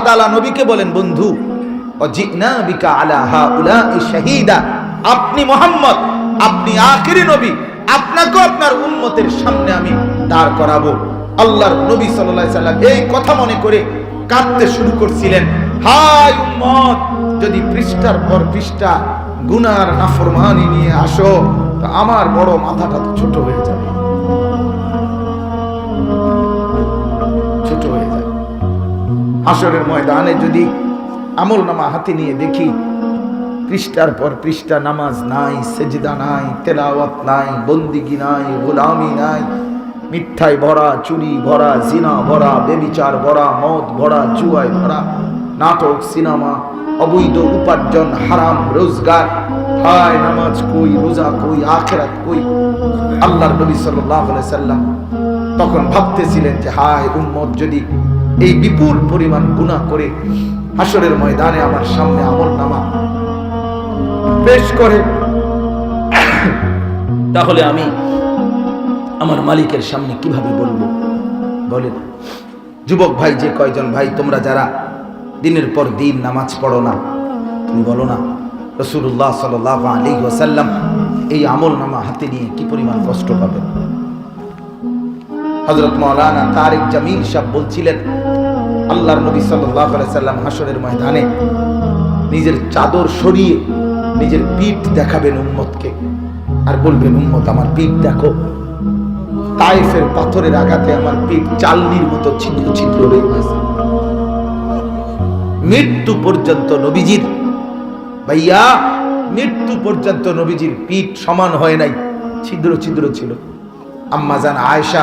তাআলা নবীকে বলেন, বন্ধু ওয়াজিনা বিকা আলা হাউলাই শাহীদা, আপনি মুহাম্মদ, আপনি আখিরি নবী, আপনাকে আপনার উম্মতের সামনে আমি দাঁড় করাবো। আল্লাহর নবী সাল্লাল্লাহু আলাইহি সাল্লাম এই কথা মনে করে কাঁদতে শুরু করছিলেন। হায় উম্মত, যদি পৃষ্ঠার পর পৃষ্ঠা গুনার নাফরমানি নিয়ে আসো তো আমার বড় মাথাটা তো ছোট হয়ে যাবে, ছোট হয়ে যাবে। হাসরের ময়দানে যদি আমলনামা হাতে নিয়ে দেখি পৃষ্ঠার পর পৃষ্ঠা নামাজ নাই, সেজদা নাই, তেলাওয়াত নাই, বন্দিগি নাই, গোলামি নাই, মিথ্যায় ভরা, চুরি ভরা, জিনা ভরা, বেবিচার ভরা, মদ ভরা, জুয়ায় ভরা, নাটক, সিনেমা, অবৈধ উপার্জন, হারাম রোজগার। হায় নামাজ কই, রোজা কই, আখিরাত কই? আল্লাহর নবী সাল্লাল্লাহু আলাইহি সাল্লাম তখন ভাবতেছিলেন যে হায় উম্মত যদি এই বিপুল পরিমাণ গুনাহ করে হাসরের ময়দানে আমার সামনে আমলনামা পেশ করে, তাহলে আমি আমার মালিকের সামনে কিভাবে বলবো? বলেন যুবক ভাই, যে কয়জন ভাই তোমরা যারা দিনের পর দিন নামাজ পড়ো না, তুমি বলো না রাসূলুল্লাহ সাল্লাল্লাহু আলাইহি ওয়াসাল্লাম এই আমলনামা হাতে নিয়ে কি পরিমাণ কষ্ট পাবেন? হযরত মাওলানা তারিক জামিল সাহেব বলছিলেন, আল্লাহর নবী সাল্লাল্লাহু আলাইহি ওয়াসাল্লাম হাসরের ময়দানে নিজের চাদর সরিয়ে নিজের পিঠ দেখাবেন উম্মতকে, আর বলবেন উম্মত আমার পিঠ দেখো, তায়েফের পাথরের আঘাতে আমার পিঠ চালনির মতো ছিদ্র ছিদ্র হয়ে গেছে। মৃত্যু পর্যন্ত নবীজির, ভাইয়া মৃত্যু পর্যন্ত নবীজির পিঠ সমান হয় নাই, ছিদ্র ছিদ্র ছিল। আম্মা জান আয়েশা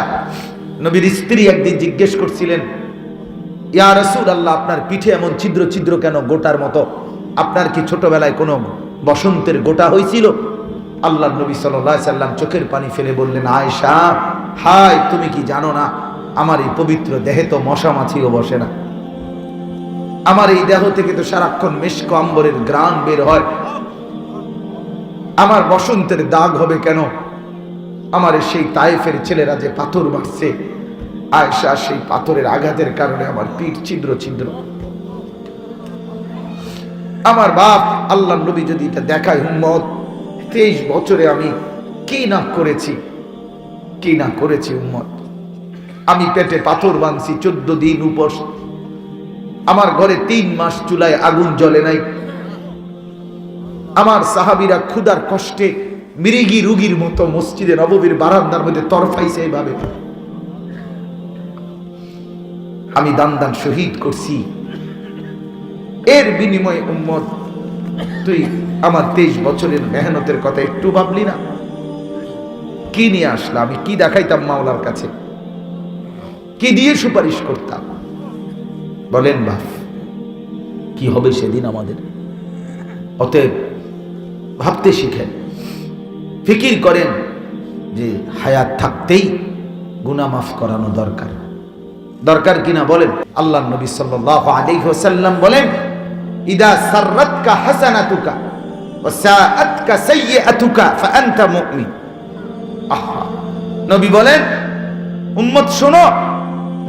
নবীর স্ত্রী একদিন জিজ্ঞেস করছিলেন, ইয়া রাসূলুল্লাহ আপনার পিঠে এমন ছিদ্র ছিদ্র কেন, গোটার মতো? আপনার কি ছোটবেলায় কোনো বসন্তের গোটা হয়েছিল? আল্লাহর নবী সাল্লাল্লাহু আলাইহি সাল্লাম চোখের পানি ফেলে বললেন, আয়েশা হায় তুমি কি জানো না আমার এই পবিত্র দেহে তো মশা মাছিও বসে না, আমার এই দেহ থেকে তো সারাক্ষণ মিশক আম্বরের ঘ্রাণ বের হয়, আমার বসন্তের দাগ হবে কেন? আমার সেই তায়েফের ছেলেরা যে পাথর মারছে আয়েশা, সেই পাথরের আঘাতের কারণে আমার পিঠ ছিদ্র ছিদ্র। আমার বাপ আল্লাহর নবী যদি এটা দেখায় উম্মত, 23 বছরে আমি কি না করেছি, কি না করেছি উম্মত। আমি পেটে পাথর বাঁধছি 14 দিন উপোস, আমার ঘরে 3 মাস চুলায় আগুন জ্বলে নাই, আমার সাহাবীরা ক্ষুধার কষ্টে মৃগী রোগীর মতো মসজিদে নববীর বারান্দার মধ্যে তরফাইছে এইভাবে। আমি দান দান শহীদ করছি, এর বিনিময়ে উম্মত তুই আমার 23 বছরের মেহনতের কথা একটু ভাবলি না? কি নিয়ে আসলাম, আমি কি দেখাইতাম মাওলার কাছে, কি দিয়ে সুপারিশ করতাম? বলেন বাপ, কি হবে সেদিন আমাদের? অতএব ভাবতে শিখেন, ফিকির করেন যে হায়াত থাকতেই গুনাহ মাফ করানো দরকার, দরকার কিনা বলেন? আল্লাহর নবী সাল্লাল্লাহু আলাইহি ওয়াসাল্লাম বলেন, ইদা সাররাতকা হাসানাতুকা ওয়া সাআতকা সাইয়্যাতুকা ফাআনতা মুমিন। আহা, নবী বলেন উম্মত শোনো,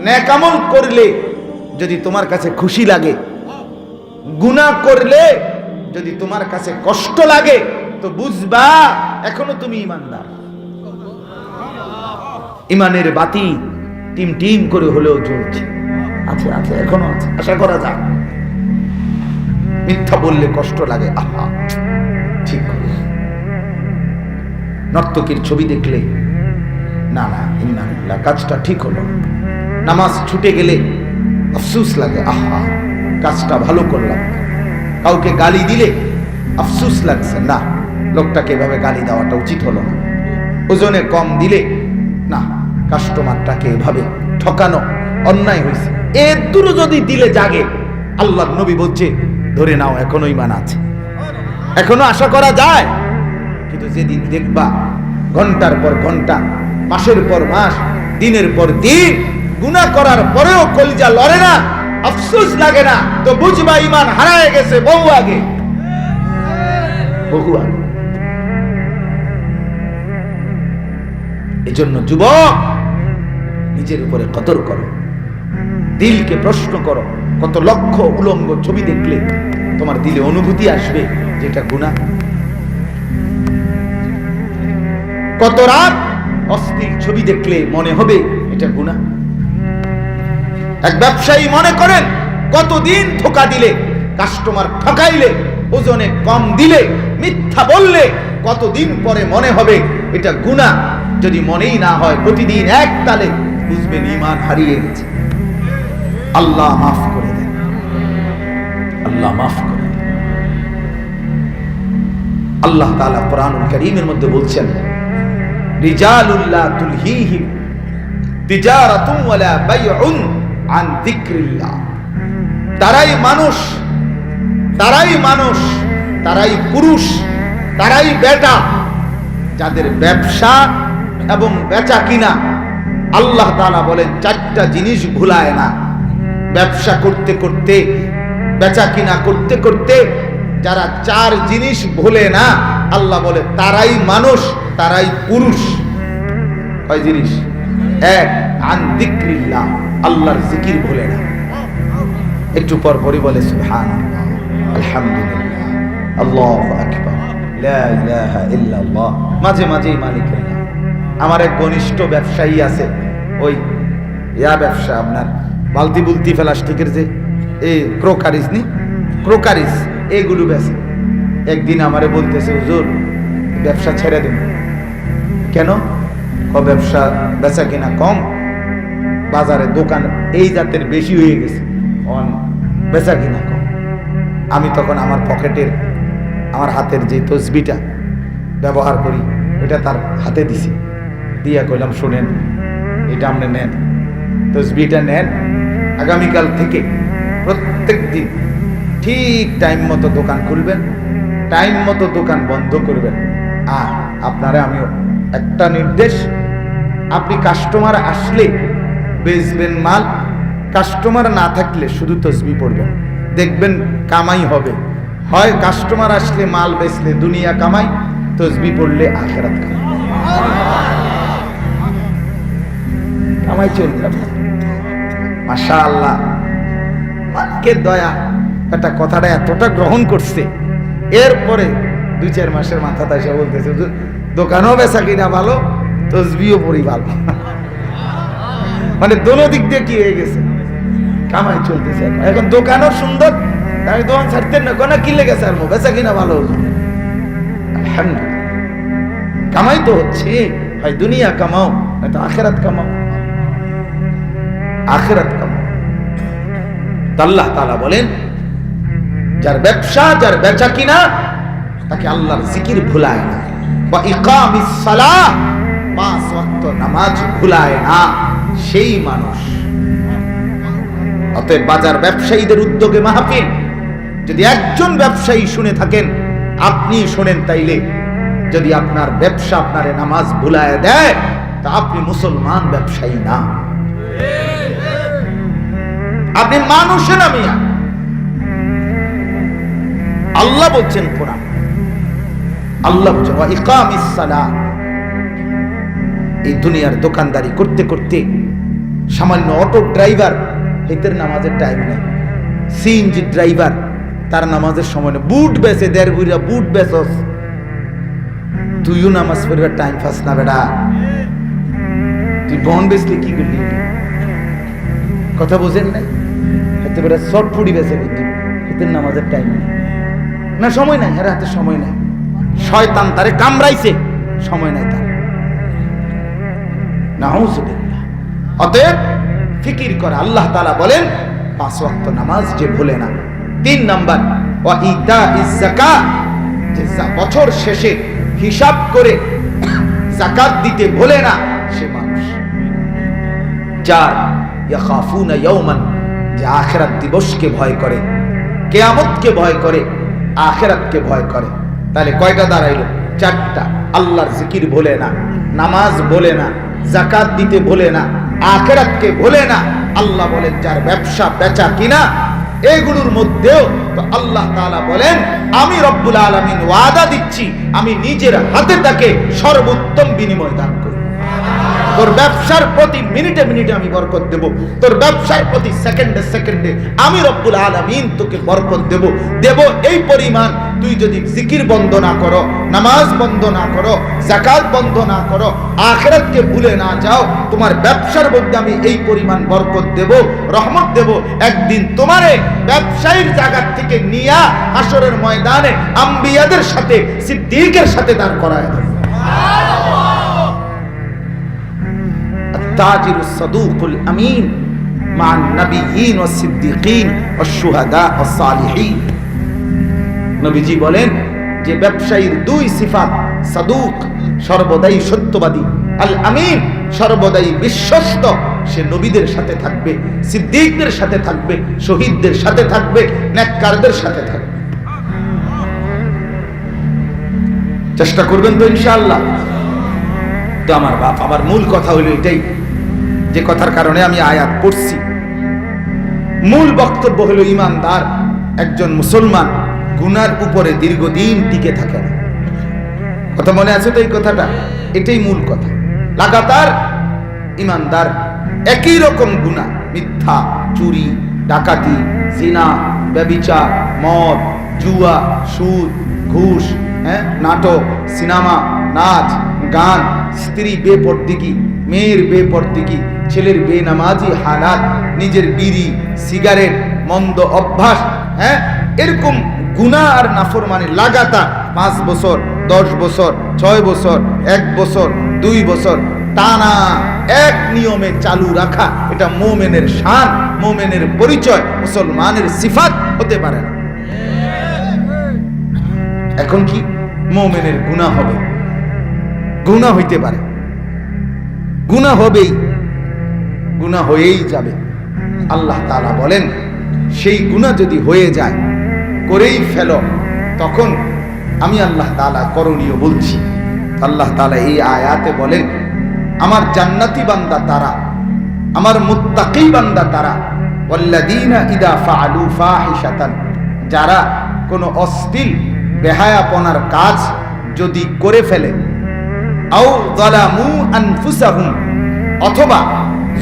নেক আমল করলে যদি তোমার কাছে খুশি লাগে, গুনাহ করলে যদি তোমার কাছে কষ্ট লাগে, তো বুঝবা এখনো তুমি ঈমানদার। ঈমানের বাতি টিম টিম করে হলেও জ্বলছে, আছে আছে, এখনো আছে, আশা করা যায়। মিথ্যা বললে কষ্ট লাগে, আহা ঠিক। নর্তকীর ছবি দেখলে না না ইন্নালিল্লাহ, কাজটা ঠিক হলো। নামাজ ছুটে গেলে আফসোস লাগে, আহা কাজটা ভালো করলাম। কাউকে গালি দিলে আফসোস লাগছে, না লোকটাকে এভাবে গালি দেওয়াটা উচিত হলো না। ওজনে কম দিলে না, কাস্টমারটাকে এভাবে ঠকানো অন্যায় হয়েছে। এর দূর যদি দিলে জাগে, আল্লাহর নবী বলছে ধরে নাও এখনো ঈমান আছে, এখনো আশা করা যায়। কিন্তু যেদিন দেখবা ঘন্টার পর ঘন্টা, মাসের পর মাস, দিনের পর দিন গুনাহ করার পরেও কলিজা লড়ে না, আফসোস লাগে না, তো বুঝবা ঈমান হারায় গেছে বহু আগে, বহু আগে। এজন্য যুবক নিজের উপরে কদর করো, দিলকে প্রশ্ন করো, কত লক্ষ উলঙ্গ ছবি দেখলে তোমার দিলে অনুভূতি আসবে যেটা গুনাহ? কত রাত অশ্লীল ছবি দেখলে মনে হবে এটা গুনাহ? এক ব্যবসায়ী মনে করেন কতদিন ধোঁকা দিলে, কাস্টমার ঠকাইলে, ওজনে কম দিলে, মিথ্যা বললে কতদিন পরে মনে হবে এটা গুনাহ? যদি মনেই না হয় প্রতিদিন এক তালে, বুঝবেন ঈমান হারিয়ে গেছে। আল্লাহ মাফ করে দেন, আল্লাহ মাফ করে দেন। আল্লাহ তাআলা কোরআনুল কারীমের মধ্যে বলছেন, রিজালুল লা তুলহিহিম তিজারাতুন ওয়ালা বাইউন আন যিকরিল্লাহ। তারাই মানুষ, তারাই মানুষ, তারাই পুরুষ, তারাই বেটা যাদের ব্যবসা এবং বেচা কিনা, আল্লাহ তাআলা বলেন চারটা জিনিস ভুলায় না। ব্যবসা করতে করতে, বেচা কিনা করতে করতে যারা চার জিনিস ভুলে না, আল্লাহ বলে তারাই মানুষ, তারাই পুরুষ। কয় জিনিস? এক, আন যিকরিল্লাহ, আল্লাহর জিকির ভুলে না। একটু পর পরই বলে সুবহানাল্লাহ, আলহামদুলিল্লাহ, আল্লাহু আকবার, লা ইলাহা ইল্লাল্লাহ। মাঝে মাঝেই মালিকের নাম। আমার এক ঘনিষ্ঠ ব্যবসায়ী আছে, ওই ব্যবসা আপনার বালতি বুলতি প্লাস্টিকের যে এই ক্রোকারিজ নি, ক্রোকারিজ এগুলো বেচে। একদিন আমারে বলতেছে, হুজুর ব্যবসা ছেড়ে দিন। কেন? ব্যবসা বেচা কিনা কম, বাজারে দোকান এই জাতের বেশি হয়ে গেছে, বেচা কিনা কম। আমি তখন আমার পকেটের, আমার হাতের যে তসবিটা ব্যবহার করি ওইটা তার হাতে দিছি, দিয়া কইলাম, শোনেন এটা আপনি নেন, তসবিটা নেন, আগামীকাল থেকে প্রত্যেক দিন ঠিক টাইম মতো দোকান খুলবেন, টাইম মতো দোকান বন্ধ করবেন। আর আপনারা আমিও একটা নির্দেশ, আপনি কাস্টমার আসলে বেচবেন মাল, কাস্টমার না থাকলে শুধু তসবি পড়বেন, দেখবেন কামাই হবে। হয় কাস্টমার আসলে মাল বেচলে দুনিয়া কামাই, তসবি পড়লে আখিরাত কামাই। কামাই চলবে। মাশাআল্লাহ, কে দয়া, একটা কথাটা এতটা গ্রহণ করছে। এরপরে 2-4 মাসের মাথাটা এসে বলতেছে, দোকানও বেচা কিনা ভালো, তসবিও পড়ি ভালো। মানে দোনো দিক দিয়ে কি হয়ে গেছে, কামাই চলতেছে। এখন দোকানও সুন্দর, আমি দোকান ছাড়তেন না, কোনা কিনলে গেছে আর বেচা কিনা ভালো, আলহামদুলিল্লাহ। কামাই তো হচ্ছে, হয় দুনিয়া কামাও নয়তো আখিরাত কামাও, আখিরাত কামাও। আল্লাহ তাআলা বলেন যার ব্যবসা, যার বেচা কিনা, তাকে আল্লাহর জিকির ভুলায় না। ওয়া ইকামিস সালাহ, 5 ওয়াক্ত নামাজ ভুলায় না, সেই মানুষ। অতএব বাজার ব্যবসায়ীদের উদ্যোগে মাহফিল, যদি একজন ব্যবসায়ী শুনে থাকেন, আপনি শোনেন, তাইলে যদি আপনার ব্যবসা আপনারে নামাজ ভুলায় দেয়, তা আপনি মুসলমান ব্যবসায়ী না, আপনি মানুষের নামিয়া। আল্লাহ বলছেন কোরআন, আল্লাহ বলছেন ওয়া ইকামিস সালাহ। এই দুনিয়ার দোকানদারি করতে করতে সামান্য অটো ড্রাইভার, হেতের নামাজের টাইম নেই। সিএনজি ড্রাইভার, তার নামাজের সময় নেই। বুট বেচে, 1.5 বুড়া বুট বেচস, তুইও নামাজ পড়বার টাইম পাস না বেটা। তুই বন বেচলে কি করলি? কথা বোঝেন নাই? হাতে বেটা শর্ট ফুড়ি বেচে, বুদ্ধি হেতের নামাজের টাইম নেই না, সময় নাই, হ্যাঁ হাতে সময় নাই। শয়তান তারে কামড়াইছে, সময় নাই তার। নাউযুবিল্লাহ। অতএব ফিকির করে। আল্লাহ তাআলা বলেন 5 ওয়াক্ত নামাজ যে ভুলে না। 3 নাম্বার, ওয়া ইতাইজ যাকাত, যে বছর শেষে হিসাব করে যাকাত দিতে ভুলে না, সে মানুষ। 4, ইয়াখাফুনা ইয়াওমান, যে আখিরাত দিবসকে ভয় করে, কিয়ামতকে ভয় করে, আখিরাতকে ভয় করে। তাহলে কয়টা দাঁড়াইলো? 4টা। আল্লাহর জিকির ভুলে না, নামাজ ভুলে না, যাকাত দিতে ভুলে না, আখিরাতকে ভুলে না। আল্লাহ বলেন যার ব্যবসা বেচা কিনা এগুলোর মধ্যেও তো আল্লাহ তাআলা বলেন আমি রব্বুল আলামিন ওয়াদা দিচ্ছি, আমি নিজের হাতে তাকে সর্বোত্তম বিনিময় দান করি। তোর ব্যবসার প্রতি মিনিটে মিনিটে আমি বরকত দেব, তোর ব্যবসার প্রতি সেকেন্ডে সেকেন্ডে আমি রব্বুল আলামিন তোকে বরকত দেব। এই পরিমাণ তুই যদি জিকির বন্ধ না করো, নামাজ বন্ধ না করো, যাকাত বন্ধ না করো, আখিরাতকে ভুলে না যাও, তোমার ব্যবসার মধ্যে আমি এই পরিমাণ বরকত দেব, রহমত দেব। একদিন তোমারে ব্যবসায়ীর জায়গা থেকে নিয়া হাসরের ময়দানে আম্বিয়াদের সাথে, সিদ্দিকের সাথে দাঁড় করায় দেব। التاجر الصدوق الأمين مع النبيين والصديقين والشهداء والصالحين। নবীজি বলেন যে ব্যবসায়ীর দুই সিফাত, সাদুক সর্বদাই সত্যবাদী, আল আমিন সর্বদাই বিশ্বস্ত। সে নবীদের সাথে থাকবে, সিদ্দিকদের সাথে থাকবে, শহীদদের সাথে থাকবে, নেককারদের সাথে থাকবে। চেষ্টা করবেন তো ইনশাআল্লাহ? তো আমার বাপ, আমার মূল কথা হলো এটাই, যে কথার কারণে আমি আয়াত পড়ছি। মূল বক্তব্য হলো ইমানদার একজন মুসলমান গুনার উপরে দীর্ঘদিন টিকে থাকে না। কথা মনে আছে তো এই কথাটা? এটাই মূল কথা। লাগাতার ইমানদার একই রকম গুনাহ, মিথ্যা, চুরি, ডাকাতি, জিনা, ব্যভিচার, মদ, জুয়া, সুদ, ঘুষ, নাটক, সিনেমা, নাচ, গান, স্ত্রী বেপরদিকি, মেয়ের বেপরদিকি, ছেলের বেনামাজি হালাত, নিজের বিড়ি, সিগারেট, মন্দ অভ্যাস, এরকম গুনাহ আর নাফরমানি লাগাতার 5 বছর, 10 বছর, 6 বছর, 1 বছর, 2 বছর টানা এক নিয়মে চালু রাখা, এটা মুমিনের শান, মুমিনের পরিচয়, মুসলমানের সিফাত হতে পারে না। এখন কি মুমিনের গুনাহ হবে, গুনাহ হইতে পারে, গুনাহ হবেই, গুনাহ হয়েই যাবে। আল্লাহ তাআলা বলেন সেই গুনাহ যদি হয়ে যায়, করেই ফেলো, তখন আমি আল্লাহ তাআলা করণীয় বলছি। আল্লাহ তাআলা এই আয়াতে বলেন আমার জান্নাতি বান্দা তারা, আমার মুত্তাকি বান্দা তারা, ওয়াল্লাযীনা ইযা ফাআলু ফাহিশাতান, যারা কোনো অশ্লীল বেহায়াপনার কাজ যদি করে ফেলে, আও যালামু আনফুসাহুম, অথবা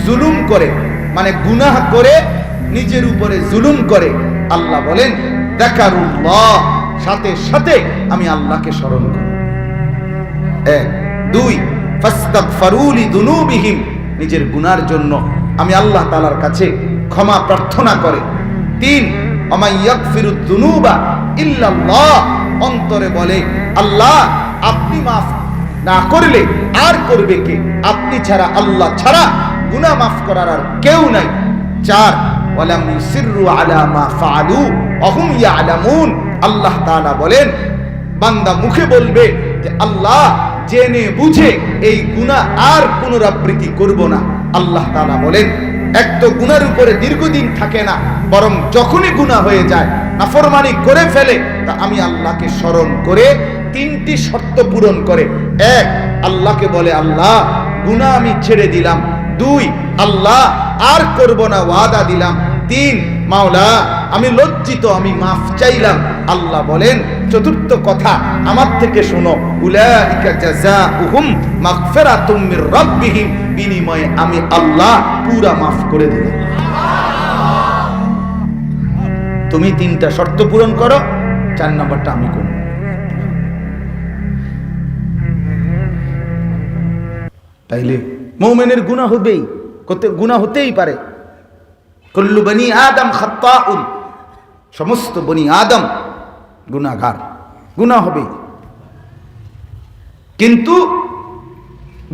জুলুম করে, মানে গুনাহ করে নিজের উপরে জুলুম করে, আল্লাহ বলেন যাকারুল্লাহ, সাথে সাথে আমি আল্লাহকে স্মরণ করি। 1 2 ফাস্তাগফিরু লিযুনুবিহিম, নিজের গুনার জন্য আমি আল্লাহ তাআলার কাছে ক্ষমা প্রার্থনা করে। 3 ওয়ামাই ইয়াগফিরুয যুনুবা ইল্লাল্লাহ, অন্তরে বলে আল্লাহ আপনি মাফ না করলে আর করবে কে? আপনি ছাড়া, আল্লাহ ছাড়া গুনাহ মাফ করার আর কেউ নাই। 4 ওয়ালাম ইউসিররু আলা মা ফাআলু ওয়া হুম ইয়ালামুন, আল্লাহ তাআলা বলেন বান্দা মুখে বলবে যে আল্লাহ জেনে বুঝে এই গুনাহ আর পুনরাবৃত্তি করব না। আল্লাহ তাআলা বলেন এক তো গুনার উপরে দীর্ঘদিন থাকে না, বরং যখনই গুনাহ হয়ে যায়, নাফরমানি করে ফেলে, তা আমি আল্লাহকে স্মরণ করে 3টি শর্ত পূরণ করে। 1 আল্লাহকে বলে আল্লাহ গুনাহ আমি ছেড়ে দিলাম। 2 আল্লাহ আর করব না, ওয়াদা দিলাম। 3 মাওলা আমি লজ্জিত, আমি মাফ চাইলাম। আল্লাহ বলেন চতুর্থ কথা আমার থেকে শোনো, উলাইকা জাযাউহুম মাগফিরাতুম মির রাব্বিহিম, বিনিময়ে আমি আল্লাহ পুরা মাফ করে দিলাম। তুমি 3টা শর্ত পূরণ করো, 4 নম্বরটা আমি করব। তাইলে মুমিনের গুনাহ হবেই, গুনাহ হতেই পারে। কুল্লু বনি আদম খাত্তাউন, সমস্ত বনি আদম গুনাহগার, গুনাহ হবে। কিন্তু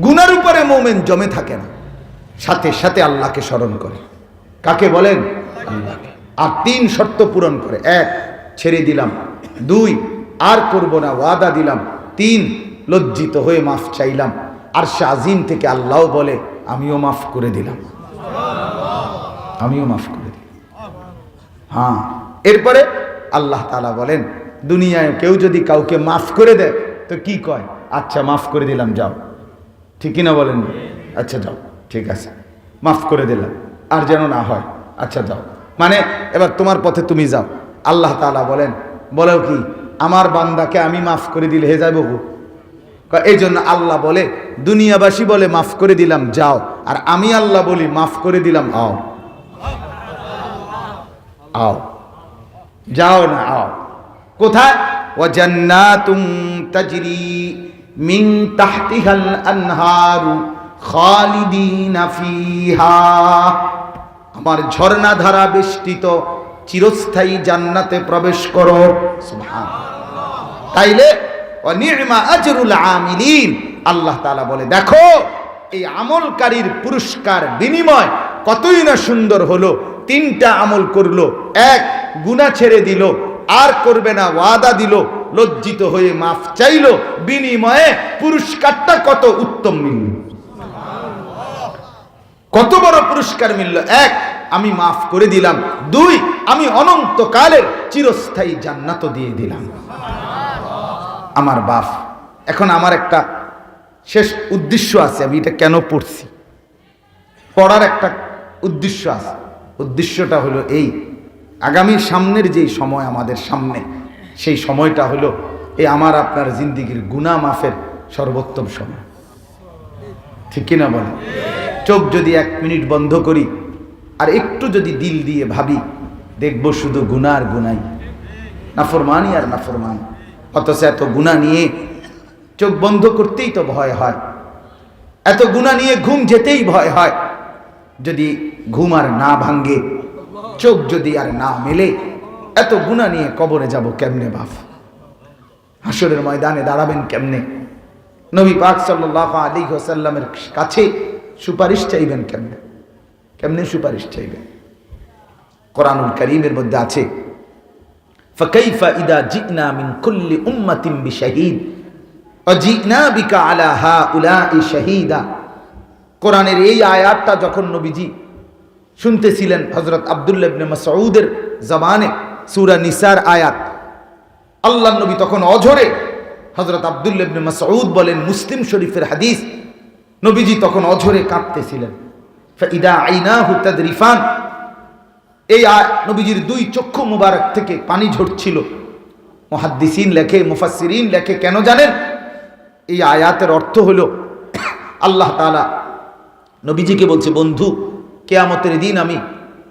গুনার উপরে মুমিন জমে থাকে না, সাথে সাথে আল্লাহকে স্মরণ করে। কাকে বলেন? আল্লাহকে। আর 3 শর্ত পূরণ করে। 1 ছেড়ে দিলাম, 2 আর করব না, ওয়াদা দিলাম, 3 লজ্জিত হয়ে মাফ চাইলাম। আরশে আজিম থেকে আল্লাহ বলে আমিও মাফ করে দিলাম, আমিও মাফ করে দিলাম। হ্যাঁ, এরপরে আল্লাহ তাআলা বলেন দুনিয়ায় কেউ যদি কাউকে মাফ করে দেয় তো কি কয়? আচ্ছা মাফ করে দিলাম, যাও। ঠিক কিনা বলেন? আচ্ছা যাও, ঠিক আছে, মাফ করে দিলাম, আর যেন না হয়, আচ্ছা যাও, মানে এবার তোমার পথে তুমি যাও। আল্লাহ তাআলা বলেন বলো কি, আমার বান্দাকে আমি মাফ করে দিলে হে যাবো, এই জন্য আল্লাহ বলে, দুনিয়াবাসী বলে মাফ করে দিলাম যাও, আর আমি আল্লাহ বলি মাফ করে দিলাম আও। আও, যাও না, আও। কোথায়? ওয়া জান্নাতুম তাজরি মিন তাহতিহাল আনহারু খালিদিনা ফিহা, আমার ঝর্ণা ধারা বেষ্টিত চিরস্থায়ী জান্নাতে প্রবেশ করো। সুবহানাল্লাহ। তাইলে ওয়া নি'মা আজরুল আমিলিন, আল্লাহ তাআলা বলে দেখো এই আমলকারীর পুরস্কার বিনিময় কতই না সুন্দর হলো। 3টা আমল করলো, 1 গুনাহ ছেড়ে দিল, আর করবে না ওয়াদা দিল, লজ্জিত হয়ে মাফ চাইলো, বিনিময়ে পুরস্কারটা কত উত্তম মিলল। কত বড় পুরস্কার মিলল। 1, আমি মাফ করে দিলাম। 2, আমি অনন্তকালের চিরস্থায়ী জান্নাত দিয়ে দিলাম। আমার বাপ, এখন আমার একটা শেষ উদ্দেশ্য আছে। আমি এটা কেন পড়ছি, পড়ার একটা উদ্দেশ্য আছে। উদ্দেশ্যটা হলো এই, আগামী সামনের যেই সময় আমাদের সামনে, সেই সময়টা হলো এই আমার আপনার জিন্দিগির গুনাহ মাফের সর্বোত্তম সময়। ঠিক কিনা বলেন? চোখ যদি 1 মিনিট বন্ধ করি আর একটু যদি দিল দিয়ে ভাবি, দেখব শুধু গুনাহ আর গুনাই, নাফরমানি আর নাফরমান। অথচ এত গুনাহ নিয়ে চোখ বন্ধ করতেই তো ভয় হয়, এত গুনাহ নিয়ে ঘুম যেতেই ভয় হয়। যদি ঘুম আর না ভাঙ্গে, চোখ যদি আর না মেলে, এত গুনাহ নিয়ে কবরে যাব কেমনে বাপ? হাসরের ময়দানে দাঁড়াবেন কেমনে? নবী পাক সাল্লাল্লাহু আলাইহি ওয়াসাল্লামের কাছে সুপারিশ চাইবেন কেমনে? কেমনে সুপারিশ চাইবেন? কোরআনুল কারীমের মধ্যে আছে, ফাকাইফা ইদা জিনা মিন কুল্লি উম্মাতিন বিশাহীদ ওয়া জিনা বিকা আলা হাউলাই শাহীদা। কোরআনের এই আয়াতটা যখন নবীজি শুনতেছিলেন হযরত আব্দুল্লাহ ইবনে মাসউদের জবানে, সূরা নিসার আয়াত, আল্লাহর নবী তখন অঝরে, হযরত আব্দুল্লাহ ইবনে মাসউদ বলেন, মুসলিম শরীফের হাদিস, নবীজি তখন অঝরে কাঁদতেছিলেন। ফাইদা আইনাহু তাদরিফান, এই নবীজির 2 চক্ষু মুবারক থেকে পানি ঝরছিল। মুহাদ্দিসিন লেখে, মুফাসসিরিন লেখে, কেন জানেন? এই আয়াতের অর্থ হলো আল্লাহ তাআলা নবীজিকে বলছে, বন্ধু, কিয়ামতের দিন আমি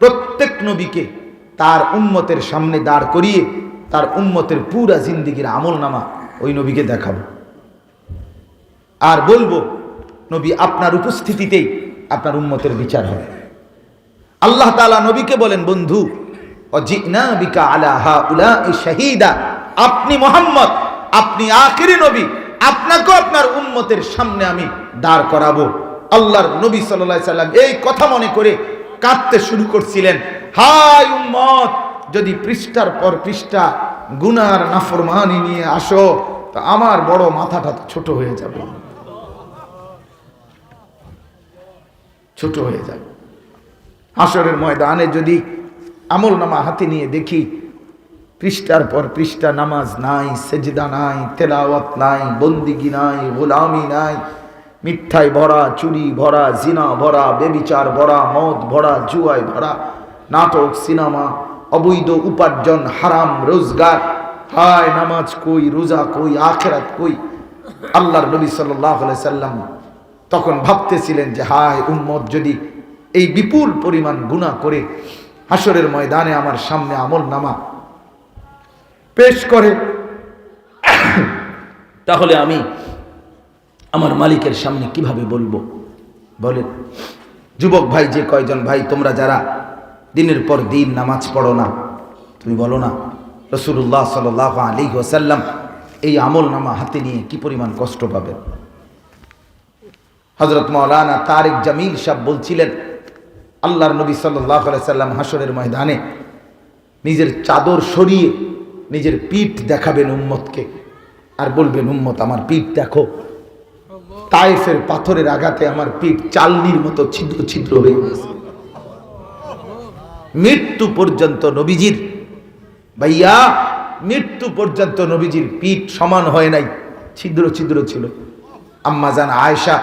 প্রত্যেক নবীকে তার উম্মতের সামনে দাঁড় করিয়ে তার উম্মতের পুরা জিন্দেগীর আমলনামা ওই নবীকে দেখাবো, আর বলবো, নবী আপনার উপস্থিতিতেই আপনার উম্মতের বিচার হবে। আল্লাহ তাআলা নবীকে বলেন, বন্ধু, অজিনা বিকা আলা হাউলাই শাহীদা, আপনি মুহাম্মদ, আপনি আখিরি নবী, আপনাকেও আপনার উম্মতের সামনে আমি দাঁড় করাবো। আল্লাহর নবী সাল্লাল্লাহু আলাইহি সাল্লাম এই কথা মনে করে কাঁদতে শুরু করছিলেন। হায় উম্মত, যদি পৃষ্ঠার পর পৃষ্ঠা গুনার নাফরমানি নিয়ে আসো, তো আমার বড় মাথাটা ছোট হয়ে যাবে, ছোট হয়ে যাবে। হাসরের ময়দানে যদি আমলনামা হাতে নিয়ে দেখি, পৃষ্ঠার পর পৃষ্ঠা নামাজ নাই, সেজদা নাই, তেলাওয়াত নাই, বন্দিগি নাই, গোলামি নাই, মিথ্যায় ভরা, চুরি ভরা, জিনা ভরা, বেবিচার ভরা, মদ ভরা, জুয়ায় ভরা, নাটক, সিনেমা, অবৈধ উপার্জন, হারাম রোজগার। হায় নামাজ কই, রোজা কই, আখিরাত কই? আল্লাহর নবী সাল্লাল্লাহু আলাইহি সাল্লাম তখন ভাবতেছিলেন যে হায় উম্মত যদি এই বিপুল পরিমাণ গুনাহ করে হাসরের ময়দানে আমার সামনে আমলনামা পেশ করে, তাহলে আমি আমার মালিকের সামনে কিভাবে বলবো? বলেন যুবক ভাই, যে কয়জন ভাই তোমরা যারা দিনের পর দিন নামাজ পড়ো না, তুমি বলো না রাসূলুল্লাহ সাল্লাল্লাহু আলাইহি ওয়াসাল্লাম এই আমলনামা হাতে নিয়ে কি পরিমাণ কষ্ট পাবে? হযরত মাওলানা তারিক জামিল সাহেব বলছিলেন, আল্লাহর নবী সাল্লাল্লাহু আলাইহি সাল্লাম হাসরের ময়দানে নিজের চাদর সরিয়ে নিজের পিঠ দেখাবেন উম্মতকে, আর বলবেন, উম্মত আমার পিঠ দেখো, তায়েফের পাথরের আঘাতে আমার পিঠ চালনির মতো ছিদ্র ছিদ্র হয়ে গেছে। মৃত্যু পর্যন্ত নবীজির, ভাইয়া, মৃত্যু পর্যন্ত নবীজির পিঠ সমান হয় নাই, ছিদ্র ছিদ্র ছিল। আম্মা জান আয়েশা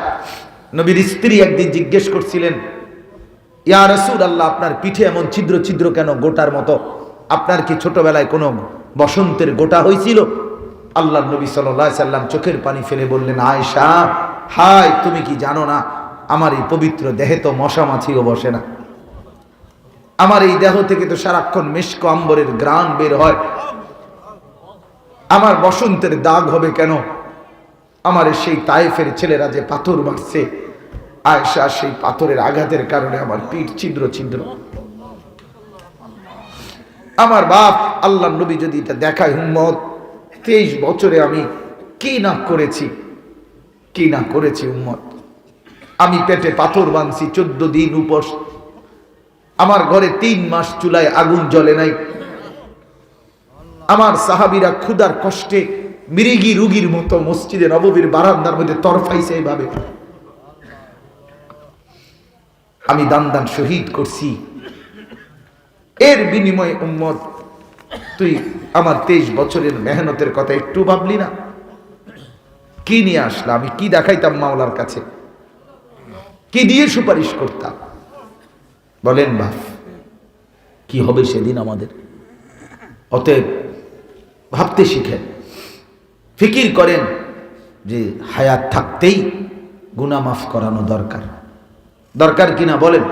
নবীর স্ত্রী একদিন জিজ্ঞেস করছিলেন, ইয়া রাসূলুল্লাহ, আপনার পিঠে এমন ছিদ্র ছিদ্র কেন, গোটার মতো? আপনার কি ছোটবেলায় কোনো বসন্তের গোটা হয়েছিল? আল্লাহ নবী সাল্লাল্লাহু আলাইহি সাল্লাম চোখের পানি ফেলে বললেন, আয়েশা, হাই, তুমি কি জানো না আমার এই পবিত্র দেহে তো মশা মাছিও বসে না। আমার এই দেহ থেকে তো সারাক্ষণ মিশক আম্বরের ঘ্রাণ বের হয়। আমার বসন্তের দাগ হবে কেন? আমার সেই তায়েফের ছেলেরা যে পাথর মারছে, আয়েশা, সেই পাথরের আঘাতের কারণে আমার পিঠ ছিদ্র ছিদ্র। আমার বাপ আল্লাহ নবী যদি এটা দেখায়, উম্মত, 23 বছরে আমি কি না করেছি, কি না করেছি উম্মত। আমি পেটে পাথর বাঁধছি 14 দিন উপোস। আমার ঘরে 3 মাস চুলায় আগুন জ্বলে নাই। আমার সাহাবীরা ক্ষুধার কষ্টে মৃগী রুগীর মতো মসজিদে নববীর বারান্দার মধ্যে তরফাইছে এইভাবে। আমি দান দান শহীদ করছি। এর বিনিময়ে উম্মত, তুই আমার 23 বছরের মেহনতের কথা একটু ভাবলি না? কি নিয়ে আসলাম? আমি কি দেখাইতাম মাওলার কাছে? কি দিয়ে সুপারিশ করতাম? বলেন বাপ, কি হবে সেদিন আমাদের? অতএব ভাবতে শিখেন, ফিকির করেন যে হায়াত থাকতেই গুনাহ মাফ করানো দরকার, দরকার কিনা বলেন।